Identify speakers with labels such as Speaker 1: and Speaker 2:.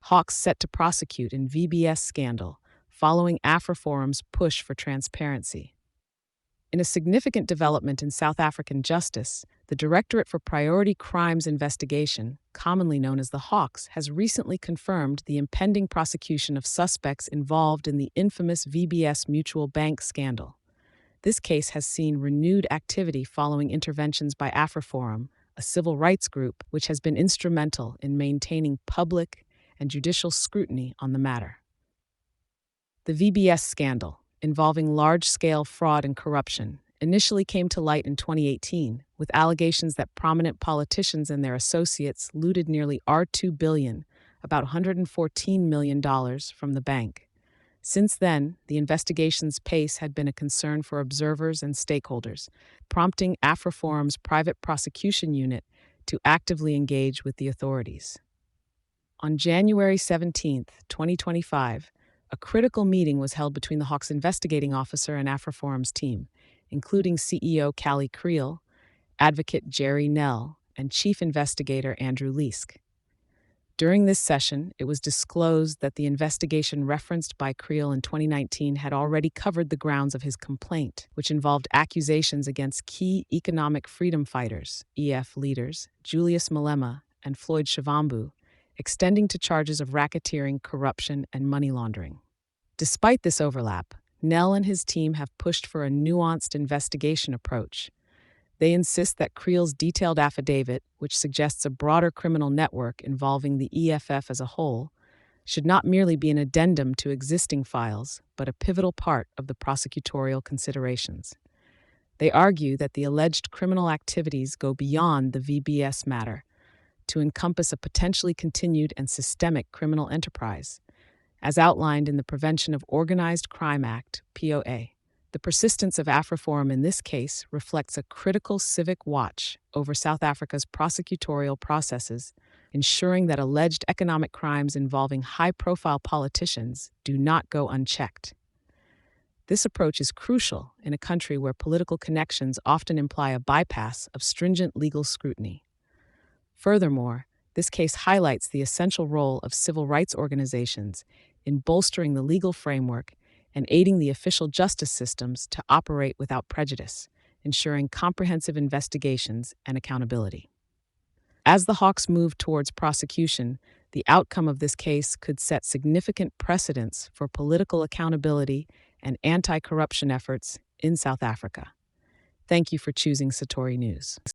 Speaker 1: Hawks set to prosecute in VBS scandal, following AfriForum's push for transparency. In a significant development in South African justice, the Directorate for Priority Crimes Investigation, commonly known as the Hawks, has recently confirmed the impending prosecution of suspects involved in the infamous VBS Mutual Bank scandal. This case has seen renewed activity following interventions by AfriForum, a civil rights group which has been instrumental in maintaining public and judicial scrutiny on the matter. The VBS scandal, involving large-scale fraud and corruption, initially came to light in 2018 with allegations that prominent politicians and their associates looted nearly R2 billion, about $114 million, from the bank. Since then, the investigation's pace had been a concern for observers and stakeholders, prompting AfriForum's private prosecution unit to actively engage with the authorities. On January 17, 2025, a critical meeting was held between the Hawks investigating officer and AfriForum's team, including CEO Callie Creel, advocate Jerry Nell, and chief investigator Andrew Leask. During this session, it was disclosed that the investigation referenced by Creel in 2019 had already covered the grounds of his complaint, which involved accusations against key economic freedom fighters, EF leaders, Julius Malema and Floyd Shivambu, extending to charges of racketeering, corruption, and money laundering. Despite this overlap, Nell and his team have pushed for a nuanced investigation approach. They insist that Creel's detailed affidavit, which suggests a broader criminal network involving the EFF as a whole, should not merely be an addendum to existing files, but a pivotal part of the prosecutorial considerations. They argue that the alleged criminal activities go beyond the VBS matter to encompass a potentially continued and systemic criminal enterprise, as outlined in the Prevention of Organized Crime Act, POA. The persistence of AfriForum in this case reflects a critical civic watch over South Africa's prosecutorial processes, ensuring that alleged economic crimes involving high-profile politicians do not go unchecked. This approach is crucial in a country where political connections often imply a bypass of stringent legal scrutiny. Furthermore, this case highlights the essential role of civil rights organizations in bolstering the legal framework and aiding the official justice systems to operate without prejudice, ensuring comprehensive investigations and accountability. As the Hawks move towards prosecution, the outcome of this case could set significant precedents for political accountability and anti-corruption efforts in South Africa. Thank you for choosing Satori News.